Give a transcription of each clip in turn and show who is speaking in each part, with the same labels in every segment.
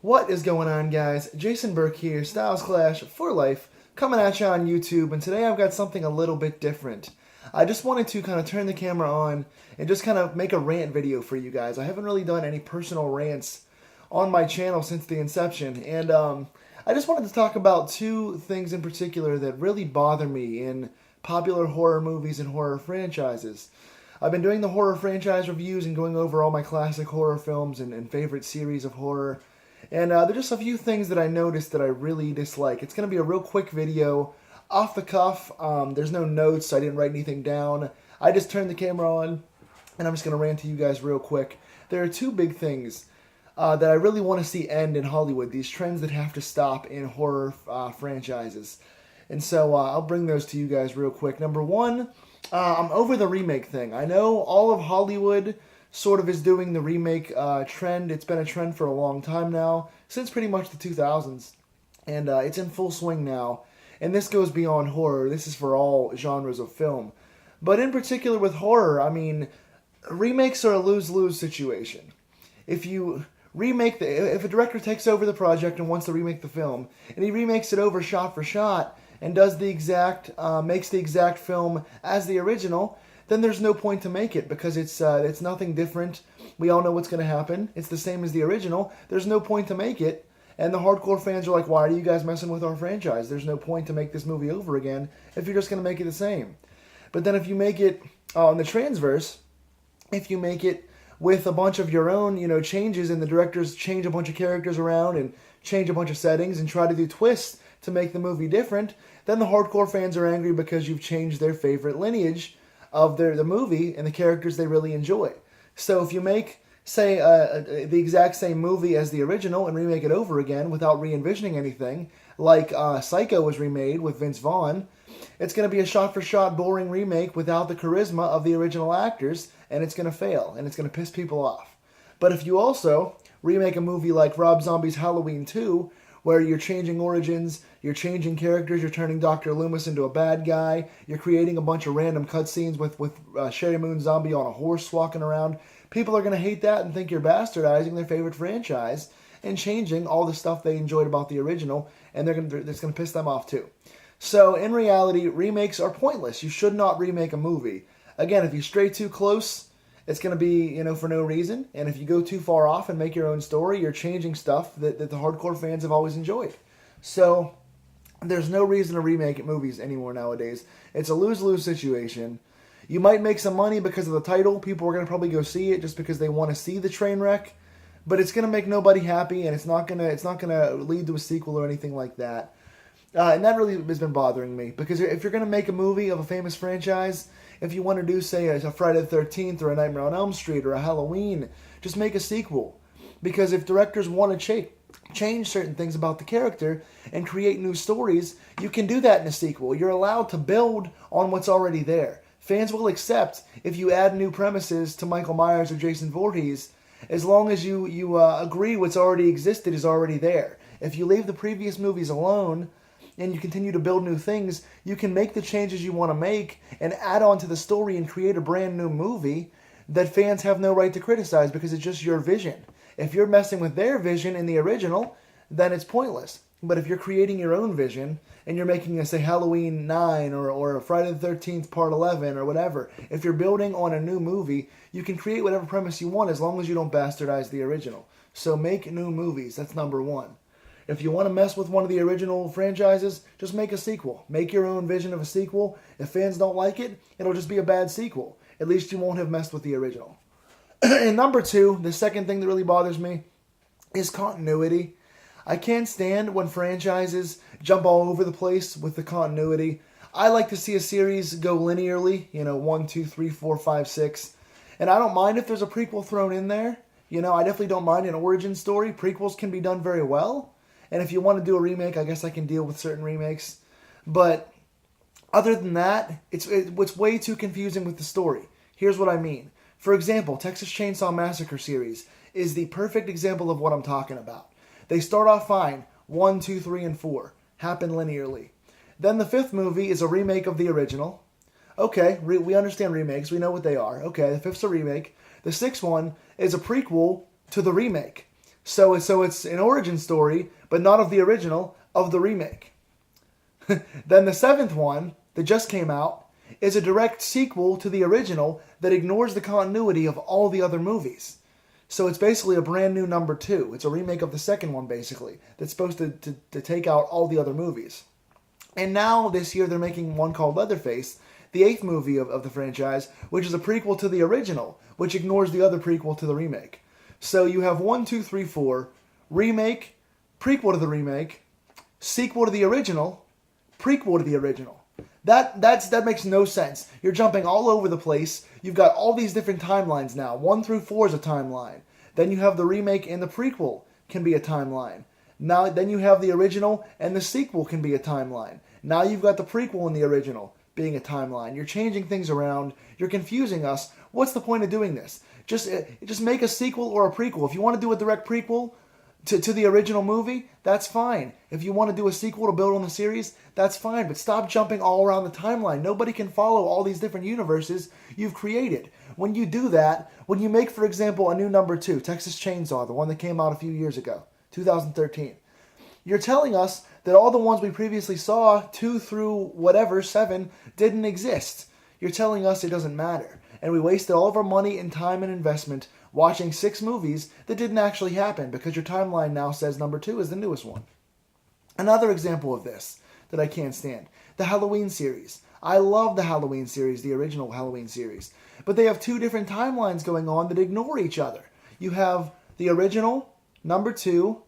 Speaker 1: What is going on, guys? Jason Burke here, Styles Clash for Life, coming at you on YouTube, and today I've got something a little bit different. I just wanted to kind of turn the camera on and just kind of make a rant video for you guys. I haven't really done any personal rants on my channel since the inception, and I just wanted to talk about two things in particular that really bother me in popular horror movies and horror franchises. I've been doing the horror franchise reviews and going over all my classic horror films and favorite series of horror. And there are just a few things that I noticed that I really dislike. It's going to be a real quick video, off the cuff. There's no notes. I didn't write anything down. I just turned the camera on, and I'm just going to rant to you guys real quick. There are two big things that I really want to see end in Hollywood. These trends that have to stop in horror franchises. And so I'll bring those to you guys real quick. Number one, I'm over the remake thing. I know all of Hollywood sort of is doing the remake trend. It's been a trend for a long time now, since pretty much the 2000s. And it's in full swing now. And this goes beyond horror. This is for all genres of film. But in particular with horror, I mean, remakes are a lose-lose situation. If you if a director takes over the project and wants to remake the film, and he remakes it over shot for shot, and does makes the exact film as the original, then there's no point to make it because it's nothing different. We all know what's going to happen. It's the same as the original. There's no point to make it. And the hardcore fans are like, why are you guys messing with our franchise? There's no point to make this movie over again if you're just going to make it the same. But then if you make it on the transverse, if you make it with a bunch of your own, changes, and the directors change a bunch of characters around and change a bunch of settings and try to do twists to make the movie different, then the hardcore fans are angry because you've changed their favorite lineage of the movie and the characters they really enjoy. So if you make, say, the exact same movie as the original and remake it over again without re-envisioning anything, like Psycho was remade with Vince Vaughn, it's going to be a shot-for-shot boring remake without the charisma of the original actors, and it's going to fail, and it's going to piss people off. But if you also remake a movie like Rob Zombie's Halloween 2, where you're changing origins, you're changing characters, you're turning Dr. Loomis into a bad guy, you're creating a bunch of random cutscenes with Sherry Moon Zombie on a horse walking around, people are going to hate that and think you're bastardizing their favorite franchise and changing all the stuff they enjoyed about the original, and it's going to piss them off too. So in reality, remakes are pointless. You should not remake a movie. Again, if you stray too close, it's going to be, for no reason. And if you go too far off and make your own story, you're changing stuff that the hardcore fans have always enjoyed. So there's no reason to remake movies anymore nowadays. It's a lose-lose situation. You might make some money because of the title. People are going to probably go see it just because they want to see the train wreck. But it's going to make nobody happy, and it's not going to lead to a sequel or anything like that. And that really has been bothering me, because if you're going to make a movie of a famous franchise, if you want to do, say, a Friday the 13th or a Nightmare on Elm Street or a Halloween, just make a sequel. Because if directors want to change certain things about the character and create new stories, you can do that in a sequel. You're allowed to build on what's already there. Fans will accept if you add new premises to Michael Myers or Jason Voorhees, as long as you agree what's already existed is already there. If you leave the previous movies alone and you continue to build new things, you can make the changes you want to make and add on to the story and create a brand new movie that fans have no right to criticize because it's just your vision. If you're messing with their vision in the original, then it's pointless. But if you're creating your own vision and you're making a, say, Halloween 9 or Friday the 13th Part 11 or whatever, if you're building on a new movie, you can create whatever premise you want as long as you don't bastardize the original. So make new movies. That's number one. If you want to mess with one of the original franchises, just make a sequel. Make your own vision of a sequel. If fans don't like it, it'll just be a bad sequel. At least you won't have messed with the original. And number two, the second thing that really bothers me is continuity. I can't stand when franchises jump all over the place with the continuity. I like to see a series go linearly, 1, 2, 3, 4, 5, 6. And I don't mind if there's a prequel thrown in there. I definitely don't mind an origin story. Prequels can be done very well. And if you want to do a remake, I guess I can deal with certain remakes. But other than that, it's way too confusing with the story. Here's what I mean. For example, Texas Chainsaw Massacre series is the perfect example of what I'm talking about. They start off fine. 1, 2, 3, and 4 happen linearly. Then the fifth movie is a remake of the original. Okay, we understand remakes. We know what they are. Okay, the fifth's a remake. The sixth one is a prequel to the remake. So it's an origin story, but not of the original, of the remake. Then the seventh one that just came out is a direct sequel to the original that ignores the continuity of all the other movies. So it's basically a brand new number two. It's a remake of the second one, basically, that's supposed to take out all the other movies. And now, this year, they're making one called Leatherface, the eighth movie of the franchise, which is a prequel to the original, which ignores the other prequel to the remake. So you have 1, 2, 3, 4, remake, prequel to the remake, sequel to the original, prequel to the original. That makes no sense. You're jumping all over the place. You've got all these different timelines now. 1 through 4 is a timeline. Then you have the remake and the prequel can be a timeline. Now then you have the original and the sequel can be a timeline. Now you've got the prequel and the original being a timeline. You're changing things around. You're confusing us. What's the point of doing this? Just make a sequel or a prequel. If you want to do a direct prequel to the original movie, that's fine. If you want to do a sequel to build on the series, that's fine. But stop jumping all around the timeline. Nobody can follow all these different universes you've created. When you do that, when you make, for example, a new number 2, Texas Chainsaw, the one that came out a few years ago, 2013, you're telling us that all the ones we previously saw, 2 through whatever, 7, didn't exist. You're telling us it doesn't matter. And we wasted all of our money and time and investment watching 6 movies that didn't actually happen because your timeline now says number 2 is the newest one. Another example of this that I can't stand, the Halloween series. I love the Halloween series, the original Halloween series. But they have 2 different timelines going on that ignore each other. You have the original, number 2,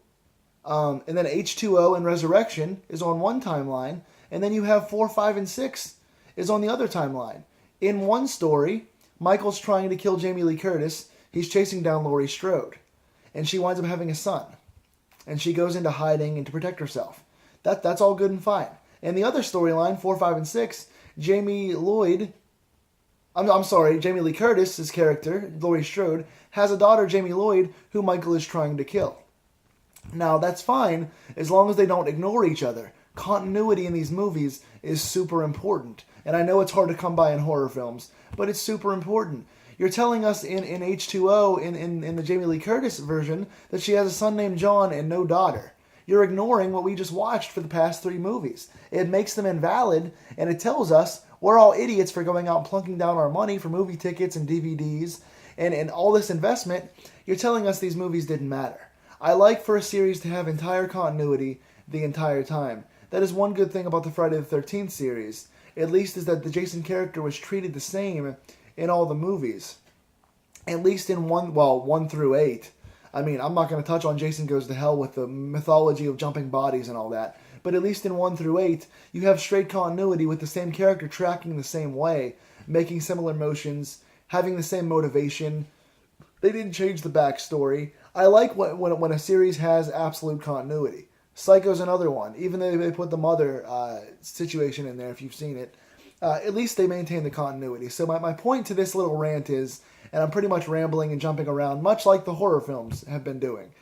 Speaker 1: and then H2O and Resurrection is on one timeline, and then you have 4, 5, and 6 is on the other timeline. In one story, Michael's trying to kill Jamie Lee Curtis. He's chasing down Laurie Strode, and she winds up having a son, and she goes into hiding and to protect herself. That's all good and fine. In the other storyline, 4, 5, and 6, Jamie Lee Curtis's character, Laurie Strode, has a daughter, Jamie Lloyd, who Michael is trying to kill. Now, that's fine as long as they don't ignore each other. Continuity in these movies is super important. And I know it's hard to come by in horror films, but it's super important. You're telling us in H2O, in the Jamie Lee Curtis version, that she has a son named John and no daughter. You're ignoring what we just watched for the past 3 movies. It makes them invalid, and it tells us we're all idiots for going out and plunking down our money for movie tickets and DVDs and all this investment. You're telling us these movies didn't matter. I like for a series to have entire continuity the entire time. That is one good thing about the Friday the 13th series, at least, is that the Jason character was treated the same in all the movies. At least in 1 through 8. I mean, I'm not going to touch on Jason Goes to Hell with the mythology of jumping bodies and all that, but at least in 1 through 8, you have straight continuity with the same character tracking the same way, making similar motions, having the same motivation. They didn't change the backstory. I like when a series has absolute continuity. Psycho's another one. Even though they put the mother situation in there, if you've seen it, at least they maintain the continuity. So my point to this little rant is, and I'm pretty much rambling and jumping around, much like the horror films have been doing.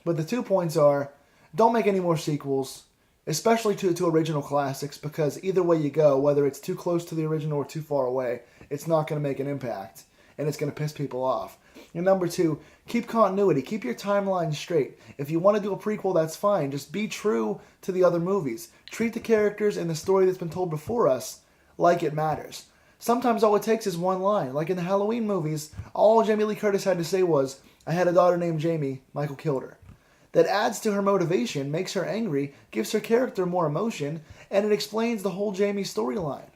Speaker 1: But the 2 points are, don't make any more sequels, especially to original classics, because either way you go, whether it's too close to the original or too far away, it's not going to make an impact, and it's going to piss people off. And number 2, keep continuity. Keep your timeline straight. If you want to do a prequel, that's fine. Just be true to the other movies. Treat the characters and the story that's been told before us like it matters. Sometimes all it takes is one line. Like in the Halloween movies, all Jamie Lee Curtis had to say was, "I had a daughter named Jamie, Michael killed her." That adds to her motivation, makes her angry, gives her character more emotion, and it explains the whole Jamie storyline.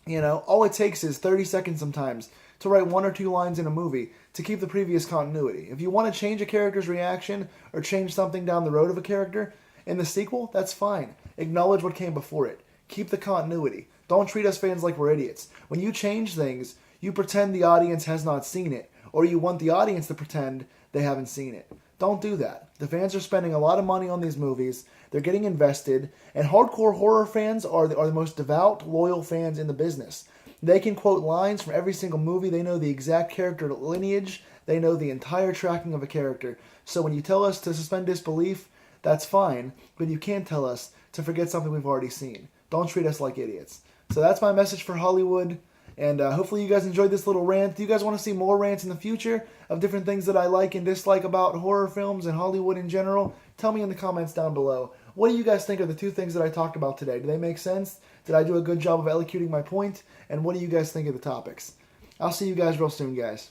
Speaker 1: You know, all it takes is 30 seconds sometimes to write 1 or 2 lines in a movie to keep the previous continuity. If you want to change a character's reaction or change something down the road of a character in the sequel, that's fine. Acknowledge what came before it. Keep the continuity. Don't treat us fans like we're idiots. When you change things, you pretend the audience has not seen it, or you want the audience to pretend they haven't seen it. Don't do that. The fans are spending a lot of money on these movies. They're getting invested, and hardcore horror fans are the most devout, loyal fans in the business. They can quote lines from every single movie. They know the exact character lineage. They know the entire tracking of a character. So when you tell us to suspend disbelief, that's fine, but you can't tell us to forget something we've already seen. Don't treat us like idiots. So that's my message for Hollywood And hopefully you guys enjoyed this little rant. Do you guys want to see more rants in the future of different things that I like and dislike about horror films and Hollywood in general? Tell me in the comments down below. What do you guys think of the two things that I talked about today? Do they make sense? Did I do a good job of elocuting my point? And what do you guys think of the topics? I'll see you guys real soon, guys.